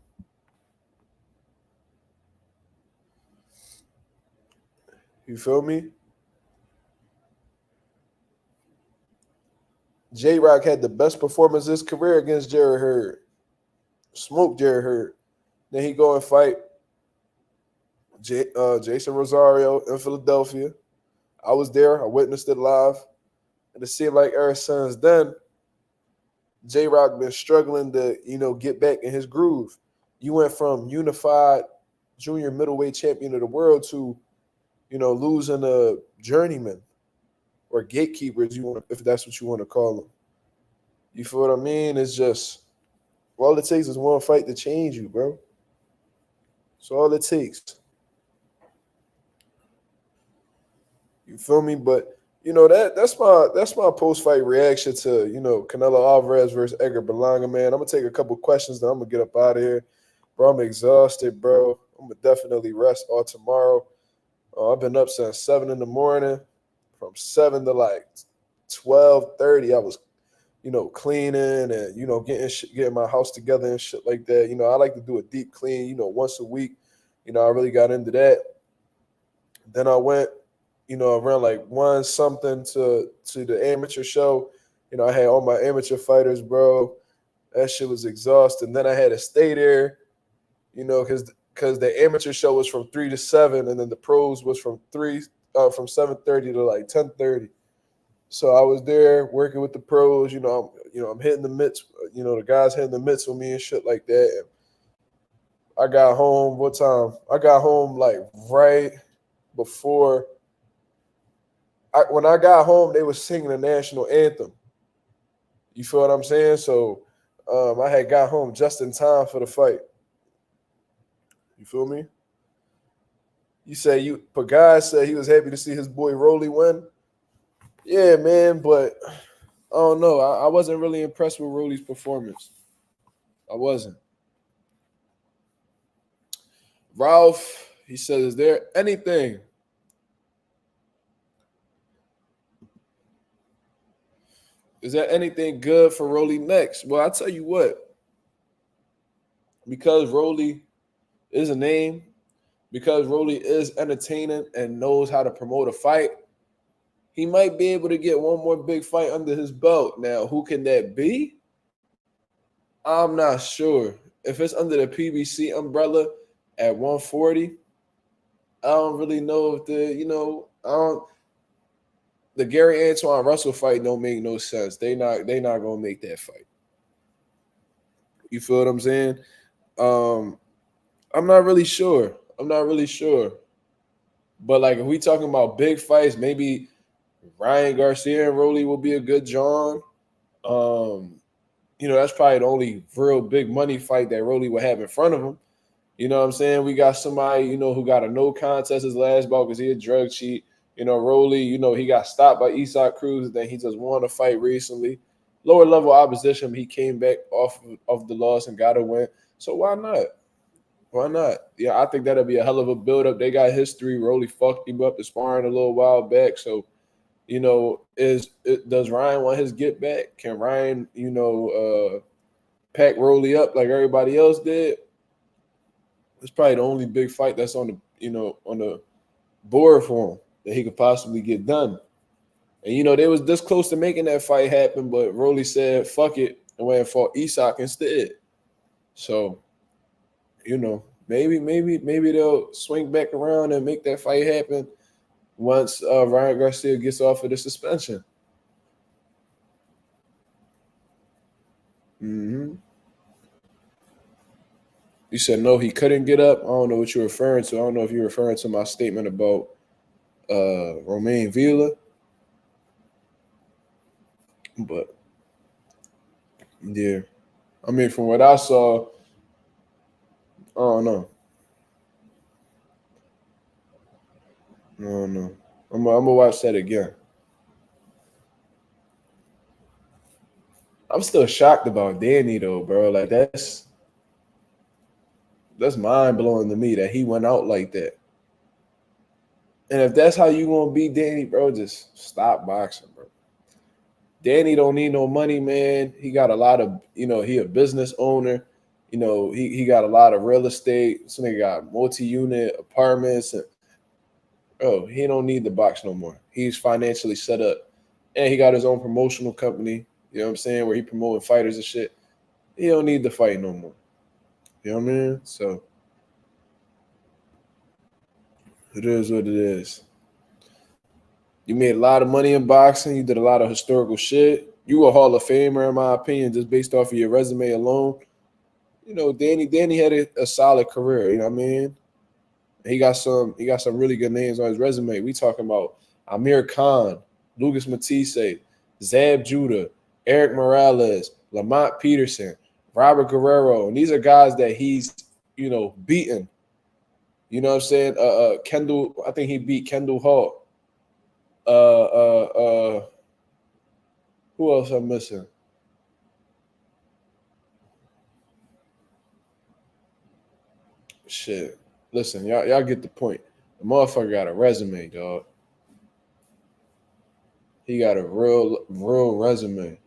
You feel me? J-Rock had the best performance of his career against Jarrett Hurd. Smoked Jarrett Hurd. Then he go and fight Jason Rosario in Philadelphia. I was there. I witnessed it live. And it seemed like ever since then, J-Rock been struggling to, you know, get back in his groove. You went from unified junior middleweight champion of the world to, you know, losing a journeyman or gatekeepers, you want, if that's what you want to call them. You feel what I mean? It's just all it takes is one fight to change you, bro. That's all it takes. You feel me? But you know that's my post fight reaction to, you know, Canelo Alvarez versus Edgar Berlanga, man. I'm gonna take a couple questions, then I'm gonna get up out of here, bro. I'm exhausted, bro. I'm gonna definitely rest all tomorrow. I've been up since 7 in the morning. From 7 to like 12:30, I was, you know, cleaning and, you know, getting my house together and shit like that. You know, I like to do a deep clean, you know, once a week. You know, I really got into that. Then I went, you know, around like 1 something to the amateur show. You know, I had all my amateur fighters, bro. That shit was exhausting. Then I had to stay there, you know, because the amateur show was from 3 to 7, and then the pros was from 7:30 to like 10:30. So I was there working with the pros. I'm hitting the mitts. You know, the guys hitting the mitts with me and shit like that. And I got home. What time? I got home like right before. When I got home, they were singing the national anthem. You feel what I'm saying? So I had got home just in time for the fight. You feel me? You say Pagai said he was happy to see his boy Rolly win. Yeah, man, but I don't know. I wasn't really impressed with Rolly's performance. I wasn't. Ralph, he says, is there anything? Is there anything good for Rolly next? Well, I'll tell you what. Because Rolly is a name, because Rolly is entertaining and knows how to promote a fight, he might be able to get one more big fight under his belt. Now, who can that be? I'm not sure. If it's under the PBC umbrella at 140, I don't really know if the Gary Antoine Russell fight don't make no sense. They not gonna make that fight. You feel what I'm saying? I'm not really sure. But like if we talking about big fights, maybe Ryan Garcia and Rolly will be a good John. That's probably the only real big money fight that Rolly would have in front of him. You know what I'm saying? We got somebody, who got a no contest his last bout because he a drug cheat. Rolly, he got stopped by Isak Cruz, and then he just won a fight recently. Lower level opposition, but he came back off of the loss and got a win. So why not? Why not? Yeah, I think that'll be a hell of a build-up. They got history. Rolly fucked him up in sparring a little while back. So, does Ryan want his get back? Can Ryan, pack Rolly up like everybody else did? It's probably the only big fight that's on the board for him that he could possibly get done. And they was this close to making that fight happen, but Rolly said fuck it and went and fought Isak instead. So, maybe they'll swing back around and make that fight happen once Ryan Garcia gets off of the suspension. Mm-hmm. You said no, he couldn't get up. I don't know what you're referring to. I don't know if you're referring to my statement about Romain Villa. But yeah, I mean, from what I saw, I don't know. I don't know. I'm gonna watch that again. I'm still shocked about Danny though, bro. Like that's mind blowing to me that he went out like that. And if that's how you gonna beat Danny, bro, just stop boxing, bro. Danny don't need no money, man. He got a lot of, he a business owner. He got a lot of real estate. This nigga got multi-unit apartments. And, he don't need the box no more. He's financially set up. And he got his own promotional company, you know what I'm saying, where he promoting fighters and shit. He don't need the fight no more. You know what I mean? So it is what it is. You made a lot of money in boxing. You did a lot of historical shit. You a Hall of Famer, in my opinion, just based off of your resume alone. Danny had a solid career. You know what I mean? He got some really good names on his resume. We talking about Amir Khan, Lucas Matisse, Zab Judah, Eric Morales, Lamont Peterson, Robert Guerrero, and these are guys that he's beaten. You know what I'm saying? Kendall, I think he beat Kendall Hall. Who else I'm missing? Shit. Listen, y'all get the point. The motherfucker got a resume, dog. He got a real resume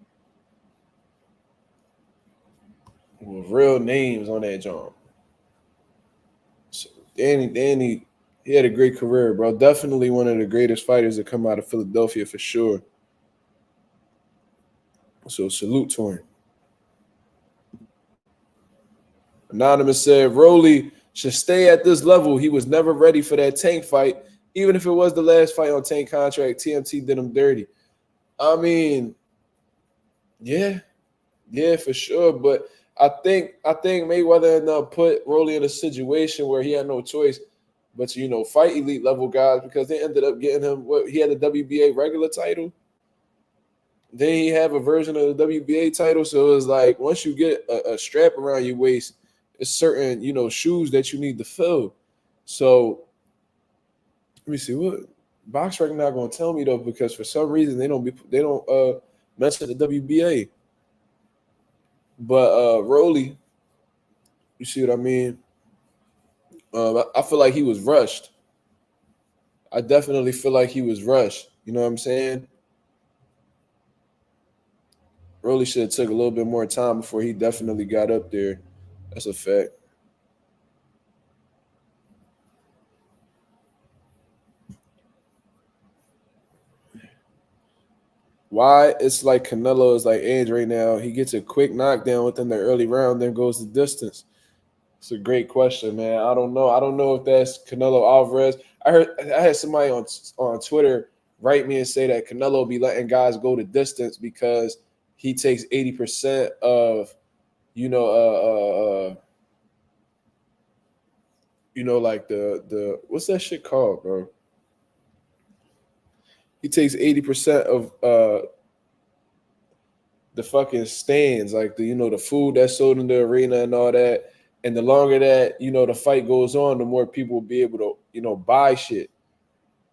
with real names on that job. So Danny, he had a great career, bro. Definitely one of the greatest fighters to come out of Philadelphia for sure. So salute to him. Anonymous said Rolly should stay at this level. He was never ready for that Tank fight. Even if it was the last fight on Tank contract, TMT did him dirty. I mean, yeah, for sure. But I think Mayweather ended up put Rolly in a situation where he had no choice but to, fight elite level guys because they ended up getting him he had the WBA regular title. Then he have a version of the WBA title. So it was like once you get a strap around your waist, it's certain, shoes that you need to fill. So let me see what BoxRec not gonna tell me though, because for some reason they don't mention the WBA. But Rolly, you see what I mean? I feel like he was rushed. I definitely feel like he was rushed. You know what I'm saying? Rolly should have took a little bit more time before he definitely got up there. That's a fact. Why it's like Canelo is like Edge right now. He gets a quick knockdown within the early round, then goes the distance. It's a great question, man. I don't know. I don't know if that's Canelo Alvarez. I had somebody on Twitter write me and say that Canelo be letting guys go the distance because he takes 80% of you know, like the what's that shit called, bro? He takes 80% of the fucking stands, like the food that's sold in the arena and all that. And the longer that the fight goes on, the more people will be able to buy shit.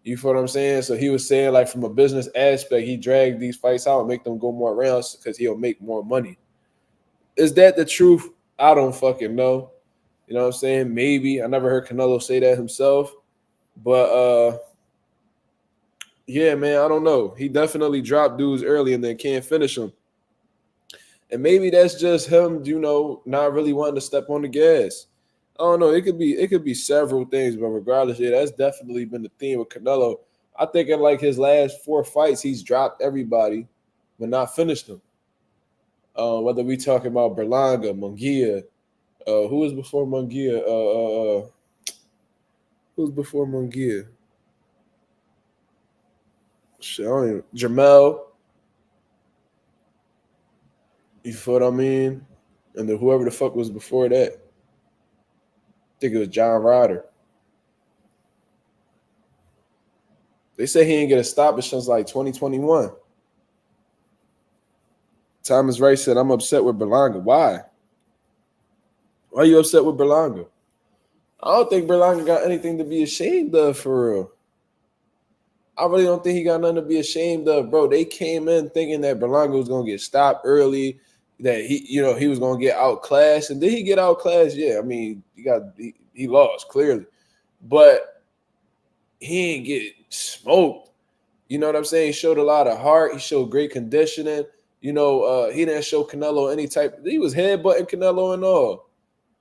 You feel what I'm saying? So he was saying, like, from a business aspect, he dragged these fights out and make them go more rounds because he'll make more money. Is that the truth? I don't fucking know. You know what I'm saying? Maybe. I never heard Canelo say that himself. But yeah, man, I don't know. He definitely dropped dudes early and then can't finish them. And maybe that's just him, not really wanting to step on the gas. I don't know. It could be several things, but regardless, yeah, that's definitely been the theme with Canelo. I think in like his last 4 fights, he's dropped everybody, but not finished them. Whether we talking about Berlanga, Munguia, who was before Munguia? Who was before Munguia? Shit, I don't even, Jamel. You feel what I mean? And then whoever the fuck was before that. I think it was John Ryder. They say he didn't get a stoppage since like 2021. Thomas Wright said, I'm upset with Berlanga. Why? Why are you upset with Berlanga? I don't think Berlanga got anything to be ashamed of, for real. I really don't think he got nothing to be ashamed of, bro. They came in thinking that Berlanga was going to get stopped early, that he was going to get outclassed. And did he get outclassed? Yeah, I mean, he lost, clearly. But he ain't get smoked. You know what I'm saying? He showed a lot of heart. He showed great conditioning. He didn't show Canelo any type. He was headbutting Canelo and all.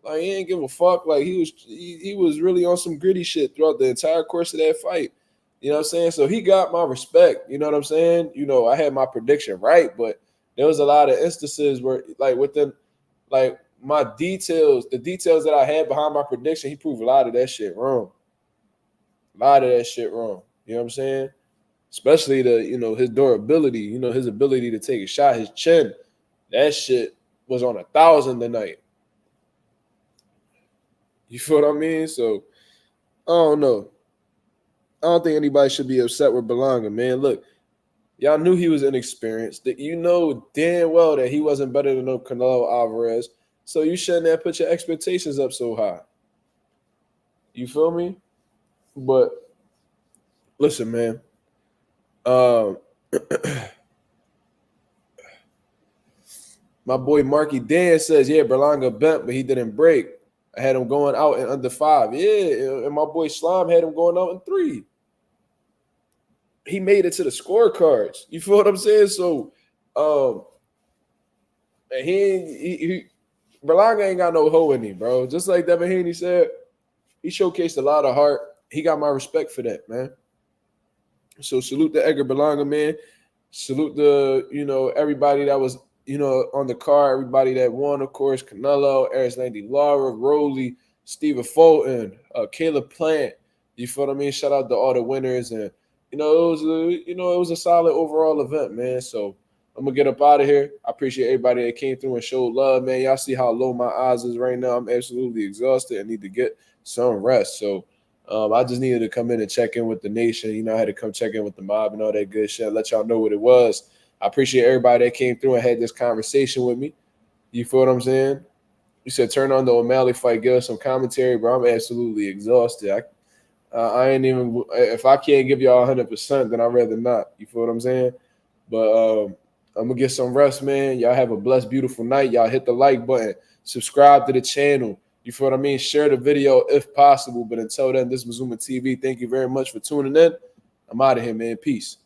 Like, he ain't give a fuck. Like, he was really on some gritty shit throughout the entire course of that fight. You know what I'm saying? So he got my respect. You know what I'm saying? I had my prediction right, but there was a lot of instances where, like, within, like, my details, the details that I had behind my prediction, he proved a lot of that shit wrong. A lot of that shit wrong. You know what I'm saying? Especially his durability, his ability to take a shot, his chin. That shit was on 1,000 tonight. You feel what I mean? So, I don't know. I don't think anybody should be upset with Berlanga, man. Look, y'all knew he was inexperienced. You know damn well that he wasn't better than no Canelo Alvarez. So you shouldn't have put your expectations up so high. You feel me? But listen, man. My boy Marky Dan says, yeah, Berlanga bent, but he didn't break. I had him going out in under 5. Yeah, and my boy Slime had him going out in 3. He made it to the scorecards. You feel what I'm saying? So, and he Berlanga ain't got no hoe in him, bro. Just like Devin Haney said, he showcased a lot of heart. He got my respect for that, man. So salute to Edgar Berlanga, man. Salute to everybody that was on the card, everybody that won, of course, Canelo, Erislandy, Lara, Rowley, Stephen Fulton, Caleb Plant. You feel what I mean? Shout out to all the winners, and it was a solid overall event, man. So I'm gonna get up out of here. I appreciate everybody that came through and showed love, man. Y'all see how low my eyes is right now. I'm absolutely exhausted. I need to get some rest. So I just needed to come in and check in with the nation. I had to come check in with the mob and all that good shit. Let y'all know what it was. I appreciate everybody that came through and had this conversation with me. You feel what I'm saying? You said turn on the O'Malley fight, give us some commentary, bro. I'm absolutely exhausted. I ain't even, if I can't give y'all 100%, then I'd rather not. You feel what I'm saying? But I'm going to get some rest, man. Y'all have a blessed, beautiful night. Y'all hit the like button. Subscribe to the channel. You feel what I mean? Share the video if possible. But until then, this is Mazuma TV. Thank you very much for tuning in. I'm out of here, man. Peace.